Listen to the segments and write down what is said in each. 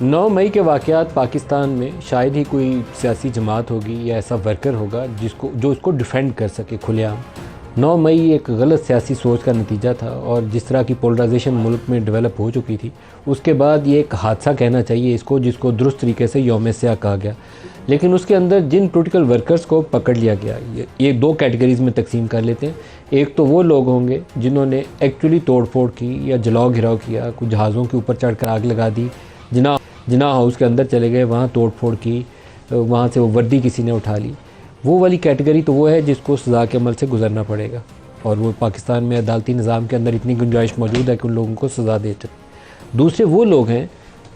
9 मई के वाक़यात पाकिस्तान में शायद ही कोई सियासी जमात होगी या ऐसा वर्कर होगा जो इसको डिफेंड कर सके खुलेआम। 9 मई एक गलत सियासी सोच का नतीजा था और जिस तरह की पोलराइजेशन मुल्क में डेवलप हो चुकी थी, उसके बाद ये एक हादसा कहना चाहिए इसको, जिसको दुरुस्त तरीके से यौम स्याह कहा गया। लेकिन उसके अंदर जिन पोलिटिकल वर्कर्स को पकड़ लिया गया, ये 2 कैटेगरीज़ में तकसीम कर लेते हैं। एक तो वो लोग होंगे जिन्होंने एक्चुअली तोड़ फोड़ की या जलाओ घिराव किया, कुछ जहाज़ों के ऊपर चढ़ कर आग लगा दी, जिना हाउस के अंदर चले गए, वहाँ तोड़ फोड़ की, वहाँ से वो वर्दी किसी ने उठा ली। वो वाली कैटेगरी तो वो है जिसको सज़ा के अमल से गुजरना पड़ेगा, और वो पाकिस्तान में अदालती निज़ाम के अंदर इतनी गुंजाइश मौजूद है कि उन लोगों को सज़ा दे सके। दूसरे वो लोग हैं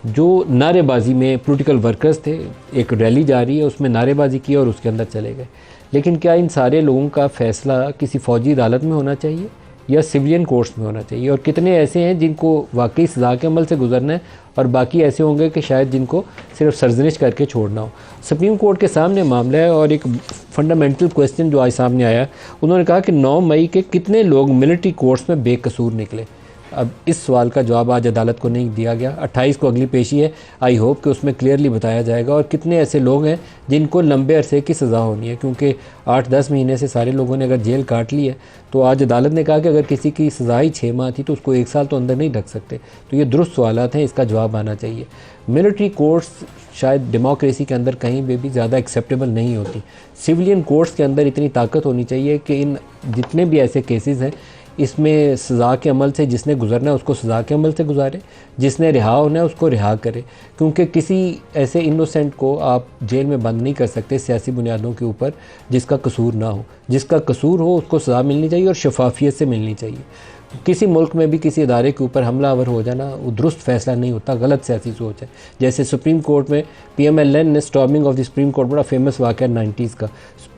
जो नारेबाजी में पॉलिटिकल वर्कर्स थे, एक रैली जा रही है उसमें नारेबाजी की और उसके अंदर चले गए। लेकिन क्या इन सारे लोगों का फ़ैसला किसी फ़ौजी अदालत में होना चाहिए या सिविलियन कोर्ट्स में होना चाहिए? और कितने ऐसे हैं जिनको वाकई सज़ा के अमल से गुजरना है और बाकी ऐसे होंगे कि शायद जिनको सिर्फ सरजनिश करके छोड़ना हो? सुप्रीम कोर्ट के सामने मामला है और एक फंडामेंटल क्वेश्चन जो आज सामने आया, उन्होंने कहा कि 9 मई के कितने लोग मिलिट्री कोर्ट्स में बेकसूर निकले। अब इस सवाल का जवाब आज अदालत को नहीं दिया गया। 28 को अगली पेशी है, आई होप कि उसमें क्लियरली बताया जाएगा और कितने ऐसे लोग हैं जिनको लंबे अरसे की सज़ा होनी है, क्योंकि 8-10 महीने से सारे लोगों ने अगर जेल काट ली है तो आज अदालत ने कहा कि अगर किसी की सज़ा ही 6 माह थी तो उसको 1 साल तो अंदर नहीं रख सकते। तो ये दुरुस्त सवालात हैं, इसका जवाब आना चाहिए। मिलिट्री कोर्ट्स शायद डेमोक्रेसी के अंदर कहीं पे भी ज़्यादा एक्सेप्टेबल नहीं होती। सिविलियन कोर्ट्स के अंदर इतनी ताकत होनी चाहिए कि इन जितने भी ऐसे केसेस हैं इसमें सज़ा के अमल से जिसने गुजरना है उसको सज़ा के अमल से गुजारे, जिसने रिहा होना है उसको रिहा करे, क्योंकि किसी ऐसे इनोसेंट को आप जेल में बंद नहीं कर सकते सियासी बुनियादों के ऊपर जिसका कसूर ना हो। जिसका कसूर हो उसको सज़ा मिलनी चाहिए और शफाफियत से मिलनी चाहिए। किसी मुल्क में भी किसी इदारे के ऊपर हमलावर हो जाना वो दुरुस्त फ़ैसला नहीं होता, गलत सियासी सोच है। जैसे सुप्रीम कोर्ट में PMLN ने storming of the supreme court बड़ा फेमस वाक़या 90s का,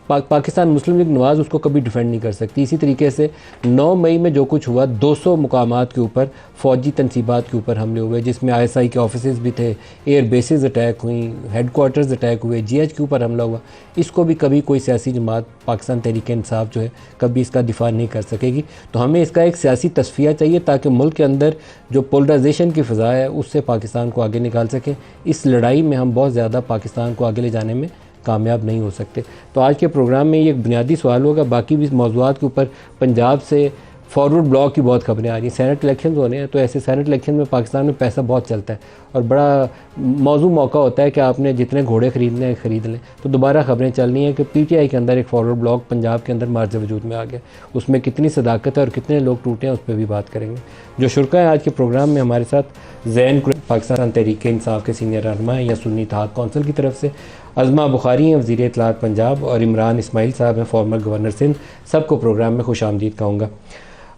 पाकिस्तान मुस्लिम लीग नवाज़ उसको कभी डिफेंड नहीं कर सकती। इसी तरीके से 9 मई में जो कुछ हुआ, 200 मुकामात के ऊपर फ़ौजी तनसीबात के ऊपर हमले हुए, जिसमें ISI के ऑफिसेस भी थे, एयर बेसिस अटैक हुई, हेडक्वार्टर्स अटैक हुए, GH के ऊपर हमला हुआ। इसको भी कभी कोई सियासी जमात पाकिस्तान तहरीक इंसाफ जो है कभी इसका दिफा नहीं कर सकेगी। तो हमें इसका एक सियासी तस्फिया चाहिए ताकि मुल्क के अंदर जो पोलराइजेशन की फ़ज़ा है उससे पाकिस्तान को आगे निकाल सकें। इस लड़ाई में हम बहुत ज़्यादा पाकिस्तान को आगे ले जाने में कामयाब नहीं हो सकते। तो आज के प्रोग्राम में ये एक बुनियादी सवाल होगा। बाकी भी मौज़ूआत के ऊपर पंजाब से फॉरवर्ड ब्लॉक की बहुत खबरें आ रही हैं। सेनेट इलेक्शन होने हैं, तो ऐसे सेनेट इलेक्शन में पाकिस्तान में पैसा बहुत चलता है और बड़ा मौजू मौका होता है कि आपने जितने घोड़े ख़रीदने हैं ख़रीद लें। तो दोबारा खबरें चल रही हैं कि PTI के अंदर एक फॉरवर्ड ब्लॉक पंजाब के अंदर मार्ज वजूद में आ गया। उसमें कितनी सदाकत है और कितने लोग टूटे हैं उस पर भी बात करेंगे। जो शुरका है आज के प्रोग्राम में हमारे साथ ज़ैन पाकिस्तान तहरीक इंसाफ के सीनियर रहनुमा हैं या सुन्नी इत्तेहाद कौंसिल की तरफ से, अज़मा बुखारी हैं वज़ीर इत्तलात पंजाब, और इमरान इस्माइल साहब हैं फॉर्मर गवर्नर सिंध। सबको प्रोग्राम में खुश आमदीद कहूँगा।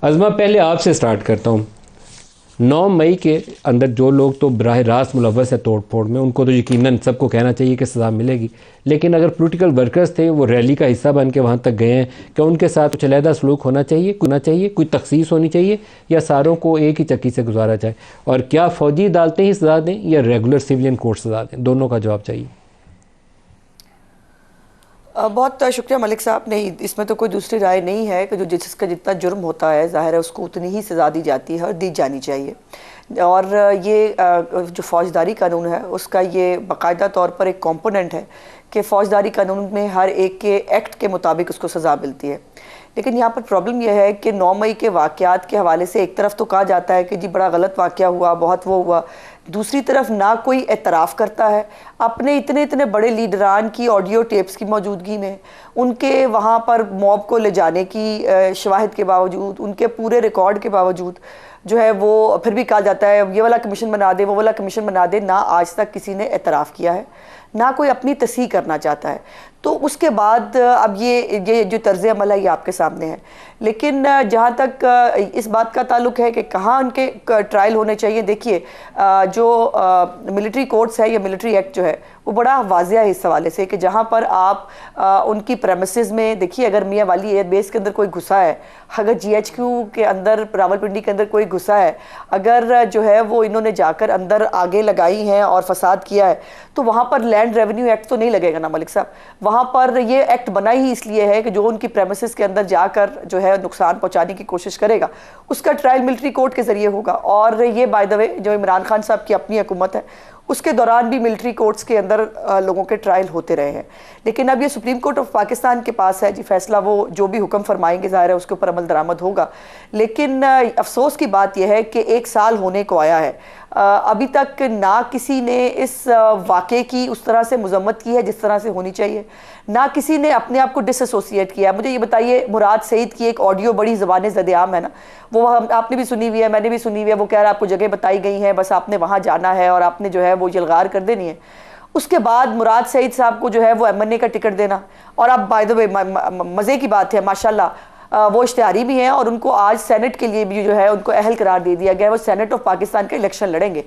अज़मा, पहले आपसे स्टार्ट करता हूँ। 9 मई के अंदर जो लोग तो बराह रास्त मुलव्वस है तोड़ फोड़ में, उनको तो यकीनन सबको कहना चाहिए कि सज़ा मिलेगी। लेकिन अगर पॉलिटिकल वर्कर्स थे, वो रैली का हिस्सा बन के वहाँ तक गए हैं, क्या उनके साथ कुछ अलहदा सलूक होना चाहिए, कोई तखसीस होनी चाहिए या सारों को एक ही चक्की से गुजारा जाए? और क्या फ़ौजी अदालतें ही सज़ा दें या रेगुलर सिविलियन कोर्ट सज़ा दें? दोनों का जवाब चाहिए। बहुत शुक्रिया मलिक साहब। नहीं, इसमें तो कोई दूसरी राय नहीं है कि जिसका जितना जुर्म होता है ज़ाहिर है उसको उतनी ही सज़ा दी जाती है और दी जानी चाहिए। और ये जो फ़ौजदारी कानून है उसका ये बाकायदा तौर पर एक कंपोनेंट है कि फ़ौजदारी कानून में हर एक के एक्ट के मुताबिक उसको सज़ा मिलती है। लेकिन यहाँ पर प्रॉब्लम यह है कि 9 मई के वाक़यात के हवाले से एक तरफ तो कहा जाता है कि जी बड़ा गलत वाक़या हुआ, बहुत वो हुआ, दूसरी तरफ ना कोई एतराफ़ करता है अपने इतने बड़े लीडरान की ऑडियो टेप्स की मौजूदगी में, उनके वहाँ पर मॉब को ले जाने की शवाहिद के बावजूद, उनके पूरे रिकॉर्ड के बावजूद जो है वो फिर भी कहा जाता है ये वाला कमीशन बना दे, वो वाला कमीशन बना दे। ना आज तक किसी ने एतराफ़ किया है, ना कोई अपनी तस्हीह करना चाहता है। तो उसके बाद अब ये जो तर्ज़ अमल है ये आपके सामने है। लेकिन जहाँ तक इस बात का ताल्लुक है कि कहाँ उनके ट्रायल होने चाहिए, देखिए जो मिलिट्री कोर्ट्स है या मिलिट्री एक्ट जो है वो बड़ा वाज़िह है इस हवाले से कि जहाँ पर आप उनकी प्रेमिसेस में देखिए, अगर मियाँ वाली एयरबेस के अंदर कोई घुसा है, अगर GHQ के अंदर रावलपिंडी के अंदर कोई घुसा है, अगर जो है वो इन्होंने जाकर अंदर आगे लगाई हैं और फसाद किया है, तो वहाँ पर लैंड रेवेन्यू एक्ट तो नहीं लगेगा ना मलिक साहब। वहाँ पर ये एक्ट बना ही इसलिए है कि जो उनकी प्रेमिसेस के अंदर जाकर जो है नुकसान पहुँचाने की कोशिश करेगा उसका ट्रायल मिलिट्री कोर्ट के ज़रिए होगा। और ये बाय द वे जो इमरान खान साहब की अपनी हुकूमत है उसके दौरान भी मिलिट्री कोर्ट्स के अंदर लोगों के ट्रायल होते रहे हैं। लेकिन अब ये सुप्रीम कोर्ट ऑफ पाकिस्तान के पास है जी फैसला, वो जो भी हुक्म फरमाएंगे ज़ाहिर है उसके ऊपर अमल दरामद होगा। लेकिन अफसोस की बात यह है कि 1 साल होने को आया है, अभी तक ना किसी ने इस वाक़े की उस तरह से मजम्मत की है जिस तरह से होनी चाहिए, ना किसी ने अपने आप को डिसएसोसिएट किया। मुझे ये बताइए, मुराद सईद की एक ऑडियो बड़ी ज़बान ज़द-ए-आम है ना, वो आपने भी सुनी हुई है, मैंने भी सुनी हुई है। वो कह रहा है आपको जगह बताई गई है, बस आपने वहाँ जाना है और आपने जो है वो यलगार कर देनी है। उसके बाद मुराद सईद साहब को जो है वो एमएनए का टिकट देना, और अब बाय द वे मज़े की बात है माशाल्लाह वो इश्तिहारी भी हैं और उनको आज सेनेट के लिए भी जो है उनको अहल करार दे दिया गया है, वो सेनेट ऑफ पाकिस्तान का इलेक्शन लड़ेंगे।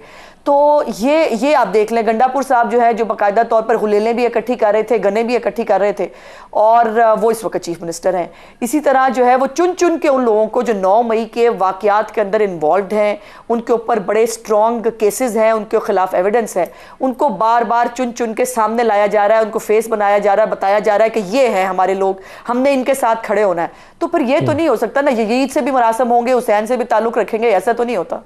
तो ये आप देख लें, गंडापुर साहब जो है जो बाकायदा तौर पर गुलेलें भी इकट्ठी कर रहे थे, गने भी इकट्ठी कर रहे थे, और वो इस वक्त चीफ मिनिस्टर हैं। इसी तरह जो है वो चुन चुन के उन लोगों को जो 9 मई के वाक़यात के अंदर इन्वॉल्व हैं, उनके ऊपर बड़े स्ट्रॉन्ग केसेस हैं, उनके खिलाफ एविडेंस है, उनको बार बार चुन चुन के सामने लाया जा रहा है, उनको फेस बनाया जा रहा है, बताया जा रहा है कि ये है हमारे लोग, हमने इनके साथ खड़े होना है। तो फिर ये तो नहीं हो सकता ना, यजीद से भी मरासम होंगे, हुसैन से भी ताल्लुक़ रखेंगे, ऐसा तो नहीं होता।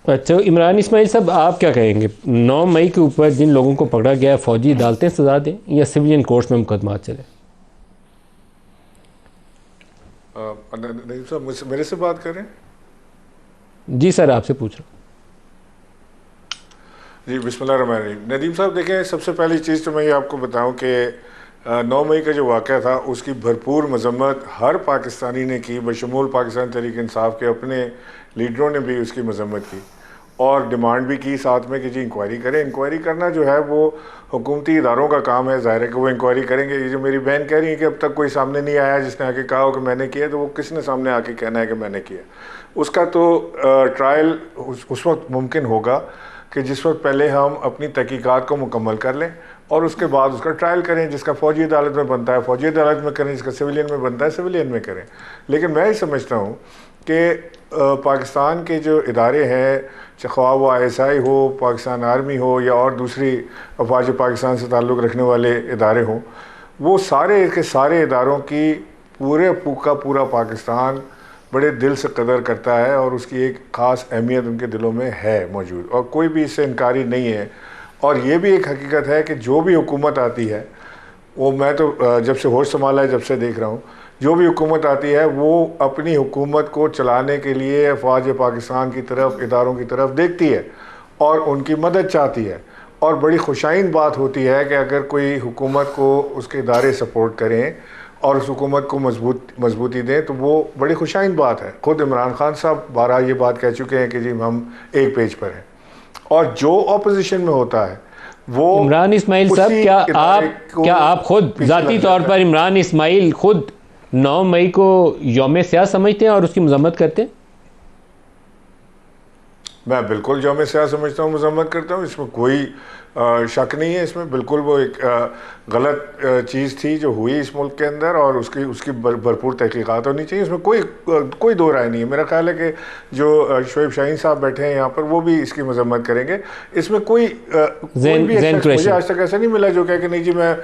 अच्छा, इमरान इस्माइल साहब आप क्या कहेंगे, 9 मई के ऊपर जिन लोगों को पकड़ा गया, फौजी अदालतें सजा दें या सिविलियन कोर्ट्स में मुकदमा चले? नदीम साहब मेरे से बात करें? जी सर, आपसे पूछ रहा हूँ। जी बिस्मिल्लाहिर्रहमानिर्रहीम। नदीम साहब देखें, सबसे पहली चीज़ तो मैं ये आपको बताऊं कि 9 मई का जो वाक़या था उसकी भरपूर मजम्मत हर पाकिस्तानी ने की, बशमूल पाकिस्तान तहरीक इंसाफ के अपने लीडरों ने भी उसकी मजम्मत की और डिमांड भी की साथ में कि जी इंक्वायरी करें। इंक्वायरी करना जो है वो हुकूमती इदारों का काम है, ज़ाहिर है कि वो इंक्वायरी करेंगे। ये जो मेरी बहन कह रही है कि अब तक कोई सामने नहीं आया जिसने आके कहा हो कि मैंने किया, तो वो किसने सामने आके कहना है कि मैंने किया? उसका तो ट्रायल उस वक्त मुमकिन होगा कि जिस वक्त पहले हम अपनी तहकीकात को मुकम्मल कर लें और उसके बाद उसका ट्रायल करें। जिसका फ़ौजी अदालत में बनता है फ़ौजी अदालत में करें, जिसका सिविलियन में बनता है सिविलियन में करें। लेकिन मैं ये समझता हूँ कि पाकिस्तान के जो इदारे हैं, ख्वाह वो ISI हो, पाकिस्तान आर्मी हो या और दूसरी अफवाज पाकिस्तान से ताल्लुक़ रखने वाले इदारे हों, वो सारे के सारे इदारों की पूरा पाकिस्तान बड़े दिल से कदर करता है और उसकी एक ख़ास अहमियत उनके दिलों में है मौजूद, और कोई भी इससे इनकारी नहीं है। और ये भी एक हकीकत है कि जो भी हुकूमत आती है, वो मैं तो जब से होश संभाला है जब से देख रहा हूँ, जो भी हुकूमत आती है वो अपनी हुकूमत को चलाने के लिए अफवाज पाकिस्तान की तरफ, इदारों की तरफ देखती है और उनकी मदद चाहती है। और बड़ी खुशाइन बात होती है कि अगर कोई हुकूमत को उसके इदारे सपोर्ट करें और उस हुकूमत को मजबूती दें, तो वो बड़ी खुशाइन बात है। ख़ुद इमरान खान साहब 12 ये बात कह चुके हैं कि जी हम एक पेज पर हैं, और जो ऑपोजिशन में होता है वो इमरान इस्माइल साहब, क्या आप खुद ज़ाती तौर पर इमरान इस्माइल खुद 9 मई को यौम स्याह समझते हैं और उसकी मजम्मत करते हैं? मैं बिल्कुल यौम स्याह समझता हूँ, मजम्मत करता हूँ, इसमें कोई शक नहीं है। इसमें बिल्कुल वो एक गलत चीज़ थी जो हुई इस मुल्क के अंदर, और उसकी भरपूर तहकीकात होनी चाहिए। इसमें कोई दो राय नहीं है। मेरा ख्याल है कि जो शोएब शाहीन साहब बैठे हैं यहाँ पर, वो भी इसकी मजम्मत करेंगे। इसमें कोई भी मुझे आज तक ऐसा नहीं मिला जो कहे कि नहीं जी मैं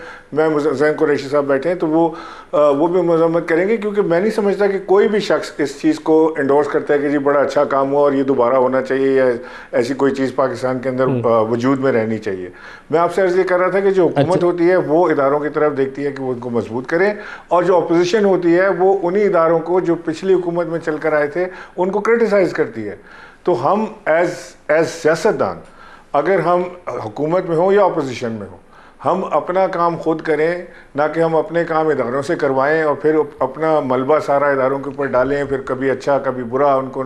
ज़ैन कुरैशी साहब बैठे हैं तो वो भी मजम्मत करेंगे, क्योंकि मैं नहीं समझता कि कोई भी शख्स इस चीज़ को इंडोर्स करता है कि जी बड़ा अच्छा काम हुआ और ये दोबारा होना चाहिए या ऐसी कोई चीज़ पाकिस्तान के अंदर वजूद में रहनी चाहिए। मैं आपसे अर्ज़ कर रहा था कि जो हुकूमत होती है वो इदारों की तरफ देखती है कि वो उनको मजबूत करें, और जो अपोजिशन होती है वो उन्हीं इदारों को जो पिछली हुकूमत में चलकर आए थे उनको क्रिटिसाइज़ करती है। तो हम एज सियासतदान, अगर हम हुकूमत में हो या अपोजिशन में हो, हम अपना काम खुद करें, ना कि हम अपने काम इदारों से करवाएं और फिर अपना मलबा सारा इदारों के ऊपर डालें, फिर कभी अच्छा कभी बुरा उनको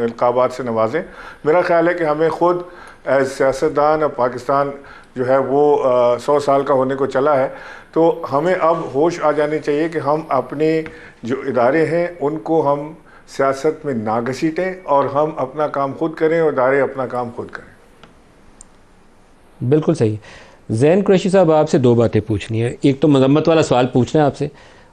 इल्क़ाबात से नवाजें। मेरा ख्याल है कि हमें खुद एज सियासतदान, अब पाकिस्तान जो है वो 100 साल का होने को चला है, तो हमें अब होश आ जानी चाहिए कि हम अपने जो इदारे हैं उनको हम सियासत में ना घसीटें और हम अपना काम खुद करें और इदारे अपना काम खुद करें। बिल्कुल सही। ज़ैन कुरैशी साहब, आपसे 2 बातें पूछनी है। एक तो मजम्मत वाला सवाल पूछना है आपसे,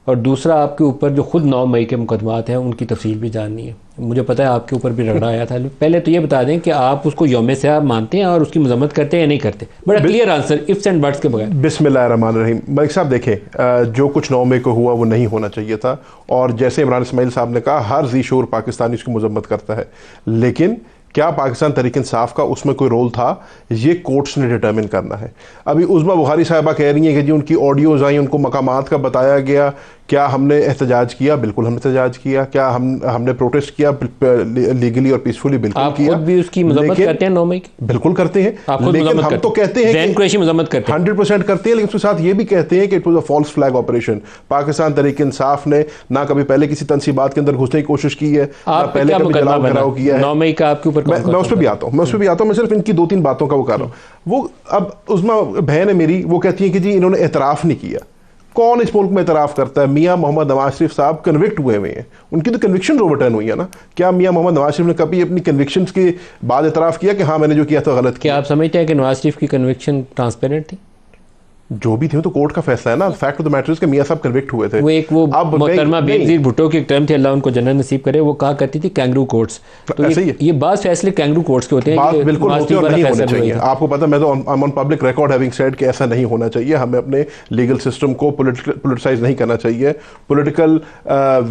और दूसरा आपके ऊपर जो खुद 9 मई के मुकदमात हैं उनकी तफसील भी जाननी है। मुझे पता है आपके ऊपर भी रगड़ा आया था। पहले तो ये बता दें कि आप उसको यौम स्याह मानते हैं और उसकी मजम्मत करते हैं या नहीं करते? बड़ा clear answer, ifs and buts के बगैर। बिस्मिल्लाहिर्रहमानिर्रहीम। मलिक साहब देखें, जो कुछ 9 मई को हुआ वो नहीं होना चाहिए था, और जैसे इमरान इस्माइल साहब ने कहा, हर ज़ी शूर पाकिस्तानी उसकी मजम्मत करता है। लेकिन क्या पाकिस्तान तहरीक इंसाफ का उसमें कोई रोल था, ये कोर्ट्स ने डिटर्मिन करना है। अभी उज़मा बुखारी साहिबा कह रही हैं कि जी उनकी ऑडियोज़ आई, उनको मकामात का बताया गया। क्या हमने एहतजाज किया? बिल्कुल हमने एहतजाज किया। क्या हमने प्रोटेस्ट किया लीगली और पीसफुली? बिल्कुल आप किया। खुद भी उसकी मजम्मत करते हैं 9 मई की? बिल्कुल करते हैं, आप खुद लेकिन मजम्मत हम करते तो हैं? कहते हैं जैन कुरैशी मजम्मत करते हैं? 100% करते हैं, लेकिन उसके साथ ये भी कहते हैं कि it was a false flag operation. Pakistan Tehreek Insaf ने ना कभी पहले किसी तनसीबात के अंदर घुसने की कोशिश की है, ना आप पहले कभी जलाओ घराव किया है। 9 मई का आपके ऊपर मैं उस पर भी आता हूँ, मैं सिर्फ इनकी 2-3 बातों का वो कर रहा हूँ। वो अब उज़मा बहन है मेरी, वो कहती है कि जी इन्होंने एतराफ़ नहीं किया। कौन इस मुल्क में एतराफ़ करता है? मियाँ मोहम्मद नवाज शरीफ साहब कन्विक्ट हुए हैं, उनकी तो कन्विक्शन ओवरटर्न हुई है ना। क्या मियाँ मोहम्मद नवाज शरीफ ने कभी अपनी कन्विक्शंस के बाद एतराफ़ किया कि हाँ मैंने जो किया था गलत क्या किया? आप समझते हैं कि नवाज शरीफ की कन्विक्शन ट्रांसपेरेंट थी? जो भी थे तो कोर्ट का फैसला है ना। Fact of the matter is कि मियाँ साहब कन्विक्ट हुए थे। वो एक अब मोहतरमा नहीं- बेनज़ीर भुट्टो की एक टर्म थी, अल्लाह उनको जन्नत नसीब करे, वो कहा करती थी कैंगरू कोर्ट्स। तो ऐसे ही है। ये बात फैसले कैंगरू कोर्ट्स के होते हैं। बात ये बिल्कुल नवाज होती है शरीफ और वाला नहीं फैसला होना भी वही चाहिए। था। आपको पता, मैं तो I am on public record having said कि ऐसा नहीं होना चाहिए। हमें अपने लीगल सिस्टम को पोलिटिसाइज नहीं करना चाहिए, पॉलिटिकल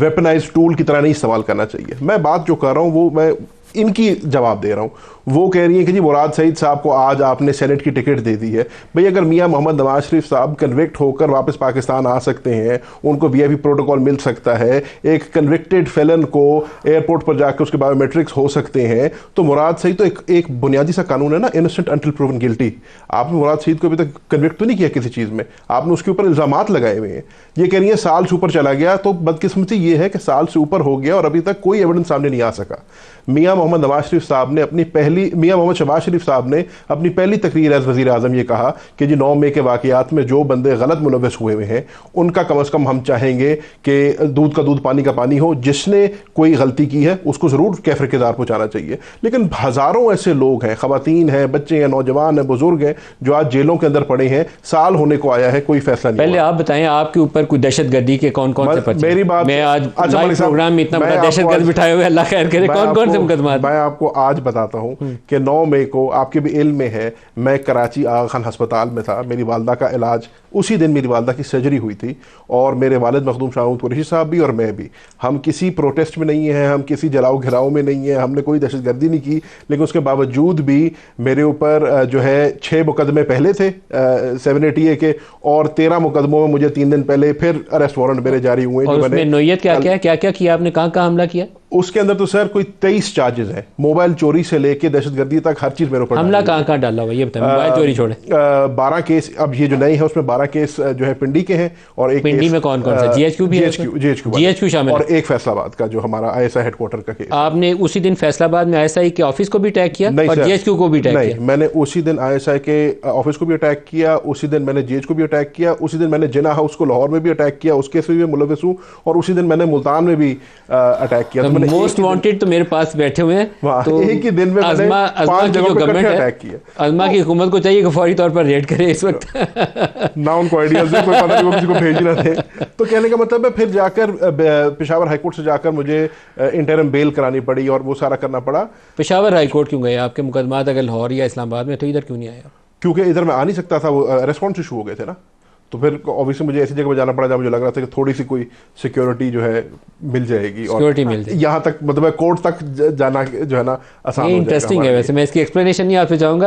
वेपनाइज टूल की तरह नहीं इस्तेमाल करना चाहिए। मैं बात जो कर रहा हूँ वो मैं इनकी जवाब दे रहा हूँ। वो कह रही है कि जी मुराद सईद साहब को आज आपने सेनेट की टिकट दे दी है। भाई अगर मियाँ मोहम्मद नवाज शरीफ साहब कन्विक्ट होकर वापस पाकिस्तान आ सकते हैं, उनको वीआईपी प्रोटोकॉल मिल सकता है, एक कन्विक्टेड फेलन को एयरपोर्ट पर जाकर उसके बायोमेट्रिक्स हो सकते हैं, तो मुराद सईद तो एक बुनियादी सा कानून है ना, इनोसेंट अंटिल प्रूवन गिल्टी। आपने मुराद सईद को अभी तक कन्विक्ट तो नहीं किया किसी चीज़ में, आपने उसके ऊपर इल्ज़ामात लगाए हुए हैं। ये कह रही है साल से ऊपर चला गया, तो बदकिस्मती ये है कि साल से ऊपर हो गया और अभी तक कोई एविडेंस सामने नहीं आ सका। मियाँ मोहम्मद नवाज शरीफ साहब ने मियाँ मोहम्मद शहबाज शरीफ साहब ने अपनी पहली तकरीर एज वज़ीर आज़म ये कहा कि जी 9 मई के वाक़यात में जो बंदे गलत मुलव्वस हुए हुए हैं उनका कम अज़ कम हम चाहेंगे कि दूध का दूध पानी का पानी हो। जिसने कोई गलती की है उसको ज़रूर कैफर किरदार पहुँचाना चाहिए। लेकिन हज़ारों ऐसे लोग हैं, ख़वातीन हैं, बच्चे हैं, नौजवान हैं, बुजुर्ग हैं, जो आज जेलों के अंदर पड़े हैं, साल होने को आया है, कोई फैसला नहीं पहले हुआ। आप बताएं आपके ऊपर कोई दहशतगर्दी के कौन कौन से पर्चे? मेरी बात, मैं आज अच्छा, लाइव प्रोग्राम में इतना मैं बड़ा आपको दहशतगर्द आज- बिठाए हुए, अल्लाह खैर करे, कौन कौन से मुकदमा? मैं आपको आज बताता हूँ कि 9 मई को आपके भी इल्म में है, मैं कराची आगा खान अस्पताल में था। मेरी वालदा का इलाज उसी दिन, मेरी वालदा की सर्जरी हुई थी और मेरे वालिद मखदूम शाह कुरैशी साहब भी और मैं भी। हम किसी प्रोटेस्ट में नहीं हैं, हम किसी जलाओ घिराव में नहीं है, हमने कोई दहशतगर्दी नहीं की, लेकिन उसके बावजूद भी मेरे ऊपर जो है 6 मुकदमे पहले थे 780A के, और 13 मुकदमों में मुझे 3 दिन पहले फिर अरेस्ट वारंट मेरे जारी हुए। और उसमें नोयत क्या क्या किया आपने? कहाँ किया हमला? उसके अंदर तो सर कोई 23 चार्जेस हैं, मोबाइल चोरी से लेके दहशतगर्दी तक हर चीज मेरे ऊपर। हमला कहाँ डाला हुआ ये बताएं, मोबाइल चोरी छोड़े। 12 केस, अब ये जो नए हैं उसमें 12 केस जो है पिंडी के हैं, और एक पिंडी में कौन कौन सा? जीएचक्यू भी है? जीएचक्यू शामिल और एक फैसलाबाद का जो हमारा आईएसआई हेडक्वार्टर का केस। आपने उसी दिन फैसलाबाद में आईएसआई के ऑफिस को भी अटैक किया और जीएचक्यू को भी अटैक नहीं, किया? मैंने उसी दिन आईएसआई के ऑफिस को भी अटैक किया, उसी दिन मैंने जीएचक्यू भी अटैक किया, उसी दिन मैंने जिना हाउस को लाहौर में भी अटैक किया, उसके से भी मुलविस हूँ, और उसी दिन मैंने मुल्तान में भी अटैक किया। तो मोस्ट वांटेड तो मेरे पास बैठे हुए हैं। तो एक ही दिन में मैंने 5 की जो गवर्नमेंट अटैक किया। अज़मा की हुकूमत को चाहिए कि फौरी तौर पर रेड करे इस वक्त। ना उनको आइडियाज है, कोई पता नहीं वो किसी को भेज ही ना थे। तो कहने का मतलब है फिर जाकर पेशावर हाईकोर्ट से जाकर मुझे इंटरम बेल करानी पड़ी और वो सारा करना पड़ा। पेशावर हाईकोर्ट क्यों गए? आपके मुकदमात अगर लाहौर या इस्लामाबाद में, तो इधर क्यों नहीं आया? क्योंकि इधर मैं आ नहीं सकता था, वो रेस्पॉन्स इशू हो गए थे ना। तो फिर ऑब्वियसली मुझे ऐसी जगह पर जाना पड़ा जहाँ मुझे लग रहा था कि थोड़ी सी कोई सिक्योरिटी जो है मिल जाएगी, सिक्योरिटी मिल जाएगी। यहाँ तक मतलब कोर्ट तक जाना जो है ना आसान हो जाएगा। इंटरेस्टिंग है। वैसे मैं इसकी एक्सप्लेनेशन नहीं आपसे चाहूँगा।